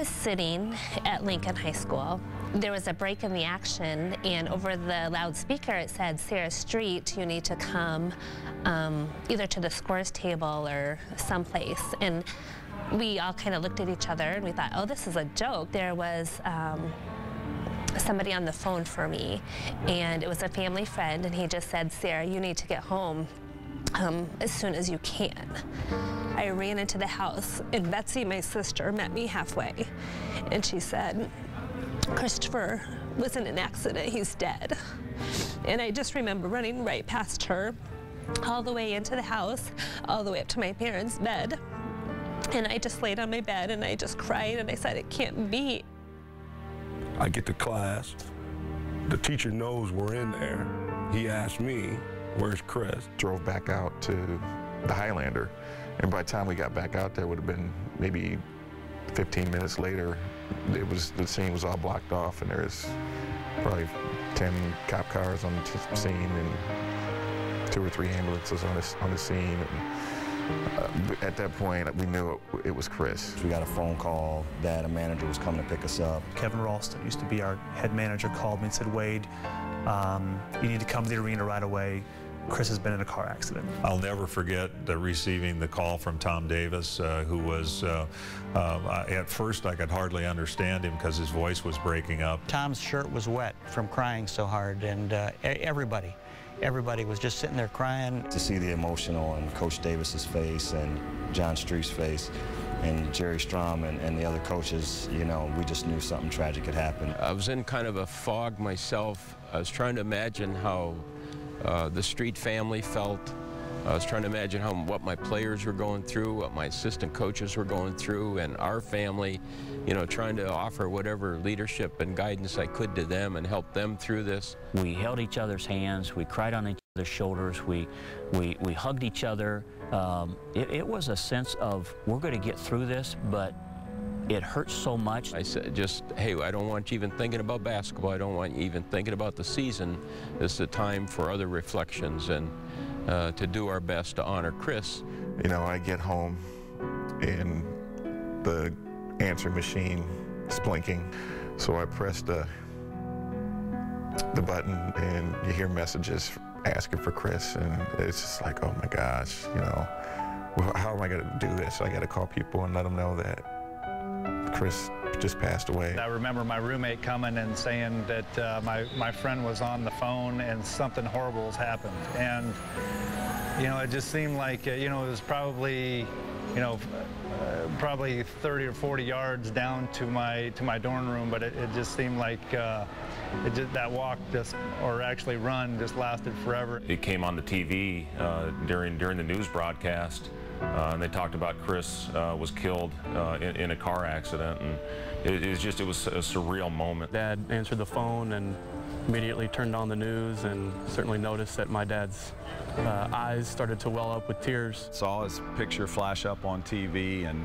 was sitting at Lincoln High School. There was a break in the action, and over the loudspeaker it said, "Sarah Street, you need to come either to the scores table or someplace." And we all kind of looked at each other and we thought, oh, this is a joke. There was somebody on the phone for me, and it was a family friend, and he just said, "Sarah, you need to get home as soon as you can." I ran into the house, and Betsy, my sister, met me halfway, and she said, "Christopher was in an accident, he's dead." And I just remember running right past her, all the way into the house, all the way up to my parents' bed. And I just laid on my bed and I just cried and I said, "It can't be." I get to class, the teacher knows we're in there. He asked me, "Where's Chris?" Drove back out to the Highlander, and by the time we got back out there, it would have been maybe 15 minutes later. The scene was all blocked off, and there was probably 10 cop cars on the scene and 2 or 3 ambulances on the scene. And, at that point, we knew it was Chris. We got a phone call that a manager was coming to pick us up. Kevin Ralston used to be our head manager, called me and said, "Wade, you need to come to the arena right away. Chris has been in a car accident." I'll never forget receiving the call from Tom Davis, who was, at first I could hardly understand him because his voice was breaking up. Tom's shirt was wet from crying so hard, and everybody was just sitting there crying. To see the emotional on Coach Davis's face and John Street's face and Jerry Strom and the other coaches, you know, we just knew something tragic had happened. I was in kind of a fog myself. I was trying to imagine how the Street family felt. I was trying to imagine what my players were going through, what my assistant coaches were going through, and our family, you know, trying to offer whatever leadership and guidance I could to them and help them through this. We held each other's hands, we cried on each other's shoulders, we hugged each other. It was a sense of, we're going to get through this, but it hurts so much. I said, just, hey, I don't want you even thinking about basketball. I don't want you even thinking about the season. This is a time for other reflections and to do our best to honor Chris. You know, I get home and the answering machine is blinking, so I press the button and you hear messages asking for Chris, and it's just like, oh my gosh, you know, how am I going to do this? I got to call people and let them know that Chris just passed away. I remember my roommate coming and saying that my friend was on the phone and something horrible has happened. And, you know, it just seemed like, you know, it was probably, you know, probably 30 or 40 yards down to my dorm room, but it just seemed like that walk or actually run just lasted forever. It came on the TV during the news broadcast. And they talked about Chris was killed in a car accident, and it was a surreal moment. Dad answered the phone and immediately turned on the news, and certainly noticed that my dad's eyes started to well up with tears. Saw his picture flash up on TV, and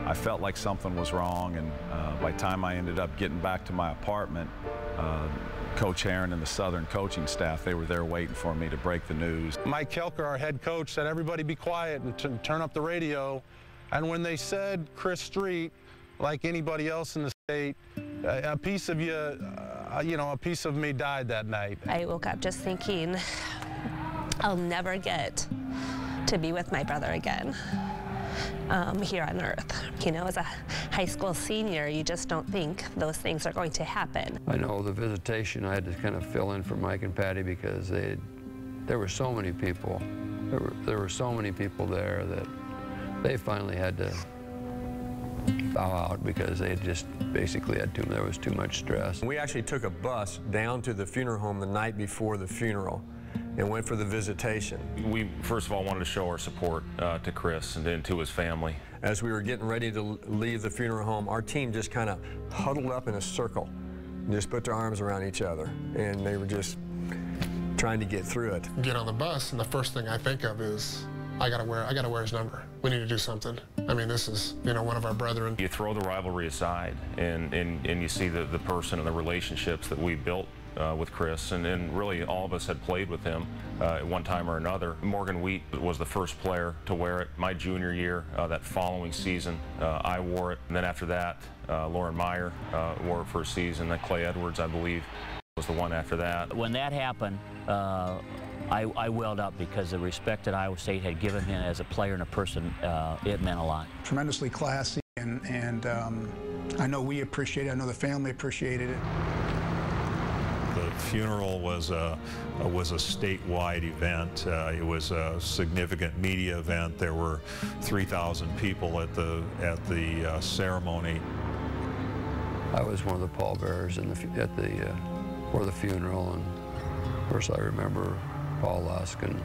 I felt like something was wrong, and by the time I ended up getting back to my apartment, Coach Herron and the Southern coaching staff, they were there waiting for me to break the news. Mike Kelker, our head coach, said, "Everybody be quiet and turn up the radio." And when they said Chris Street, like anybody else in the state, a piece of you, you know, a piece of me died that night. I woke up just thinking, I'll never get to be with my brother again here on earth. You know, as a high school senior, you just don't think those things are going to happen. I know the visitation, I had to kind of fill in for Mike and Patty because there were so many people. There were so many people there that they finally had to bow out because they just basically there was too much stress. We actually took a bus down to the funeral home the night before the funeral and went for the visitation. We, first of all, wanted to show our support to Chris and then to his family. As we were getting ready to leave the funeral home, our team just kind of huddled up in a circle, just put their arms around each other, and they were just trying to get through it. Get on the bus, and the first thing I think of is, I gotta wear his number. We need to do something. I mean, this is, you know, one of our brethren. You throw the rivalry aside, and you see the person and the relationships that we built with Chris, and really all of us had played with him at one time or another. Morgan Wheat was the first player to wear it. My junior year, that following season, I wore it. And then after that, Lauren Meyer wore it for a season. Then Clay Edwards, I believe, was the one after that. When that happened, I welled up because the respect that Iowa State had given him as a player and a person, it meant a lot. Tremendously classy, and I know we appreciate it. I know the family appreciated it. The funeral was a statewide event. It was a significant media event. There were 3,000 people at the ceremony. I was one of the pallbearers for the funeral, and of course I remember Paul Lusk and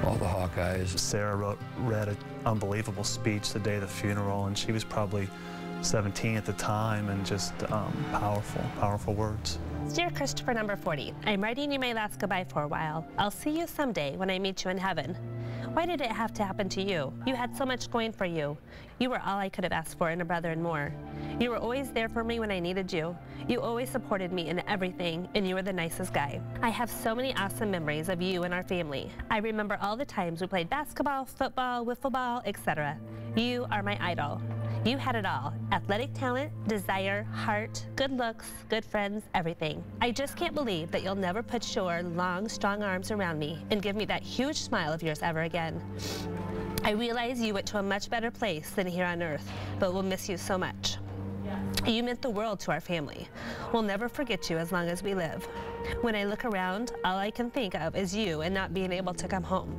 all the Hawkeyes. Sarah read an unbelievable speech the day of the funeral, and she was probably 17 at the time, and just powerful words. Dear Christopher number 40, I'm writing you my last goodbye for a while. I'll see you someday when I meet you in heaven. Why did it have to happen to you? You had so much going for you. You were all I could have asked for in a brother and more. You were always there for me when I needed you. You always supported me in everything, and you were the nicest guy. I have so many awesome memories of you and our family. I remember all the times we played basketball, football, wiffle ball, etc. You are my idol. You had it all: athletic talent, desire, heart, good looks, good friends, everything. I just can't believe that you'll never put your long, strong arms around me and give me that huge smile of yours ever again. I realize you went to a much better place than here on earth, but we'll miss you so much. You meant the world to our family. We'll never forget you as long as we live. When I look around, all I can think of is you and not being able to come home.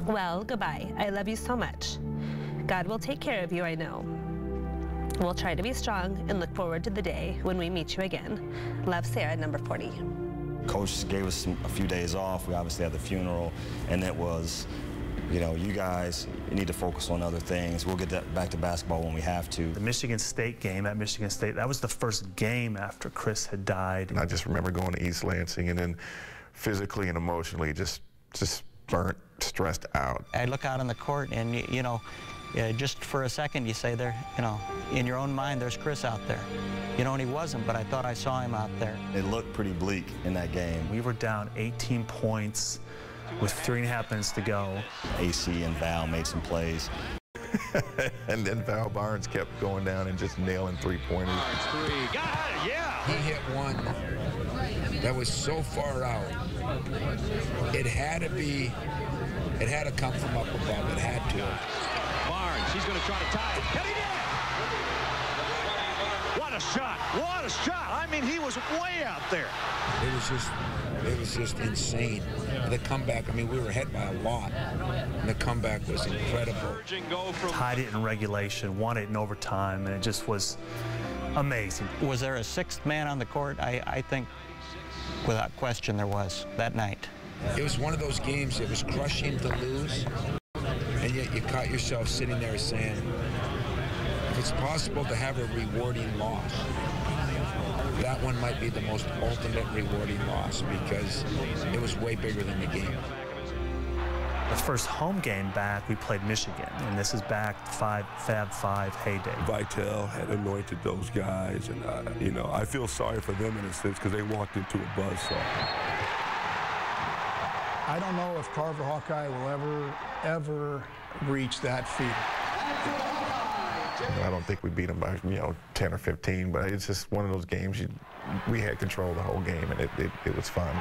Well, goodbye. I love you so much. God will take care of you, I know. We'll try to be strong and look forward to the day when we meet you again. Love, Sarah, number 40. Coach gave us a few days off. We obviously had the funeral, and it was, you know, you guys need to focus on other things. We'll get back to basketball when we have to. The Michigan State game at Michigan State, that was the first game after Chris had died. And I just remember going to East Lansing and then physically and emotionally just burnt, stressed out. I look out on the court and, you know, just for a second you say there, you know, in your own mind there's Chris out there. You know, and he wasn't, but I thought I saw him out there. It looked pretty bleak in that game. We were down 18 points with 3.5 minutes to go. AC and Val made some plays. And then Val Barnes kept going down and just nailing three-pointers. Three, got it, yeah! He hit one that was so far out. It had to come from up above. It had to. Barnes, he's going to try to tie it. And he did! What a shot! What a shot! I mean, he was way out there. It was just insane. The comeback, I mean, we were ahead by a lot, and the comeback was incredible. Tied it in regulation, won it in overtime, and it just was amazing. Was there a sixth man on the court? I think, without question, there was that night. It was one of those games that was crushing to lose, and yet you caught yourself sitting there saying, if it's possible to have a rewarding loss, that one might be the most ultimate rewarding loss because it was way bigger than the game. The first home game back, we played Michigan, and this is back Fab Five heyday. Vitale had anointed those guys, and you know, I feel sorry for them in a sense because they walked into a buzzsaw. I don't know if Carver Hawkeye will ever reach that feat. I don't think we beat them by, 10 or 15, but it's just one of those games we had control of the whole game, and it was fun.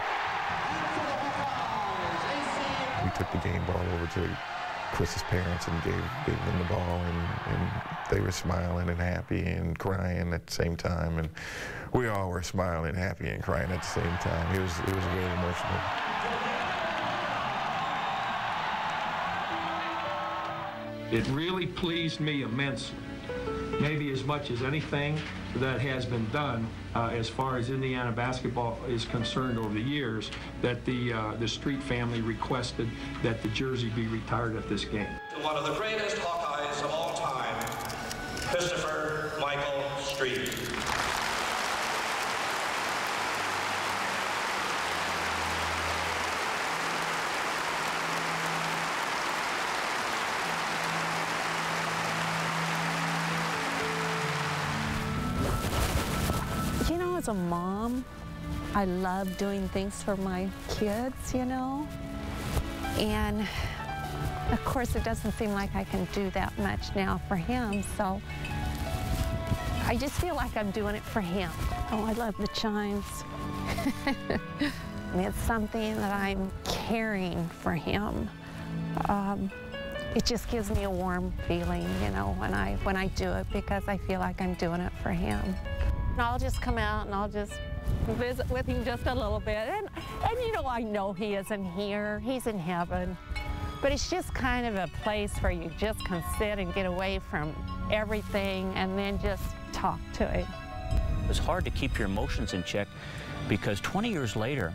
We took the game ball over to Chris's parents and gave them the ball, and they were smiling and happy and crying at the same time, and we all were smiling, happy, and crying at the same time. It was very emotional. It really pleased me immensely, maybe as much as anything that has been done as far as Indiana basketball is concerned over the years, that the Street family requested that the jersey be retired at this game. One of the greatest Hawkeyes of all time, Christopher Michael Street. You know, as a mom, I love doing things for my kids, you know. And of course, it doesn't seem like I can do that much now for him, so I just feel like I'm doing it for him. Oh, I love the chimes. I mean, it's something that I'm caring for him. It just gives me a warm feeling, you know, when I do it, because I feel like I'm doing it for him. And I'll just come out and I'll just visit with him just a little bit. And you know, I know he isn't here. He's in heaven. But it's just kind of a place where you just can sit and get away from everything and then just talk to him. It's hard to keep your emotions in check because 20 years later,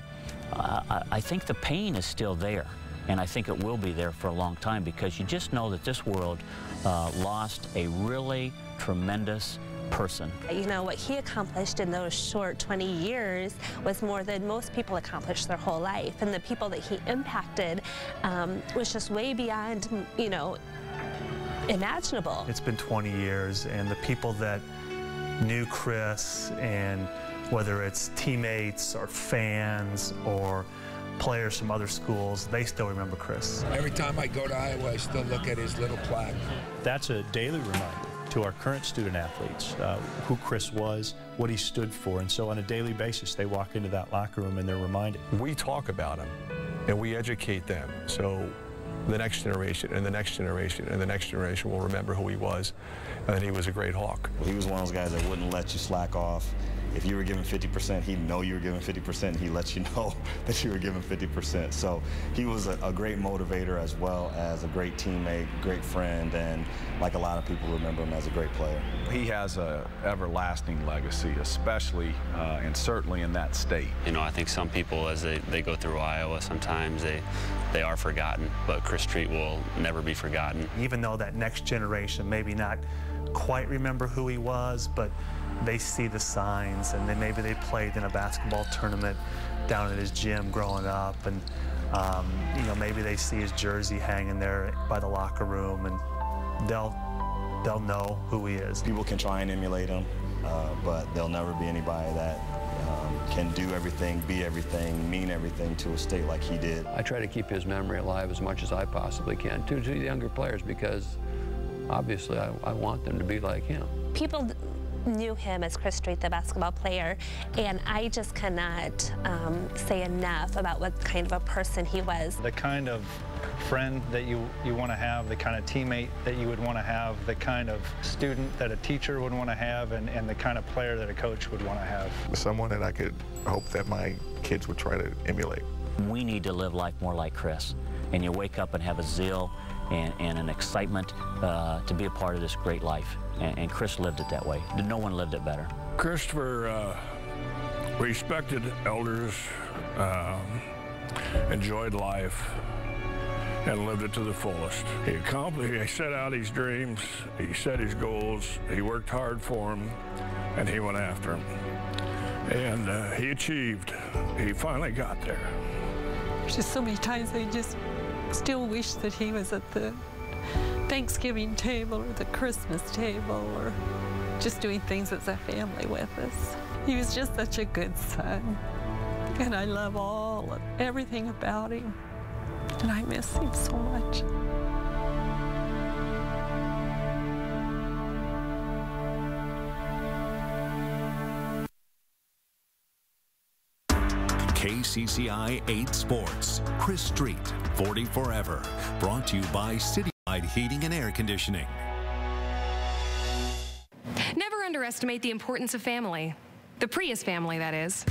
I think the pain is still there. And I think it will be there for a long time because you just know that this world lost a really tremendous person. You know, what he accomplished in those short 20 years was more than most people accomplished their whole life. And the people that he impacted was just way beyond, you know, imaginable. It's been 20 years, and the people that knew Chris, and whether it's teammates or fans or players from other schools, they still remember Chris. Every time I go to Iowa, I still look at his little plaque. That's a daily reminder to our current student athletes who Chris was, what he stood for, and so on a daily basis they walk into that locker room and they're reminded. We talk about him and we educate them, so the next generation and the next generation and the next generation will remember who he was, and that he was a great Hawk. He was one of those guys that wouldn't let you slack off. If you were giving 50%, he'd know you were giving 50%, and he'd let you know that you were giving 50%. So he was a great motivator as well as a great teammate, great friend, and like a lot of people remember him as a great player. He has an everlasting legacy, especially and certainly in that state. You know, I think some people, as they go through Iowa, sometimes they are forgotten, but Chris Street will never be forgotten. Even though that next generation maybe not quite remember who he was, but they see the signs, and then maybe they played in a basketball tournament down at his gym growing up, and you know, maybe they see his jersey hanging there by the locker room, and they'll know who he is. People can try and emulate him, but there'll never be anybody that can do everything, be everything, mean everything to a state like he did. I try to keep his memory alive as much as I possibly can to the younger players, because obviously I want them to be like him. People knew him as Chris Street, the basketball player, and I just cannot say enough about what kind of a person he was. The kind of friend that you want to have, the kind of teammate that you would want to have, the kind of student that a teacher would want to have, and the kind of player that a coach would want to have. Someone that I could hope that my kids would try to emulate. We need to live life more like Chris, and you wake up and have a zeal and an excitement to be a part of this great life. And Chris lived it that way. No one lived it better. Christopher respected elders, enjoyed life, and lived it to the fullest. He set out his dreams, he set his goals, he worked hard for them, and he went after them. And he achieved. He finally got there. There's just so many times I just still wish that he was at the Thanksgiving table or the Christmas table, or just doing things as a family with us. He was just such a good son, and I love everything about him, and I miss him so much. KCCI 8 Sports, Chris Street, 40 Forever, brought to you by Citywide Heating and Air Conditioning. Never underestimate the importance of family. The Prius family, that is.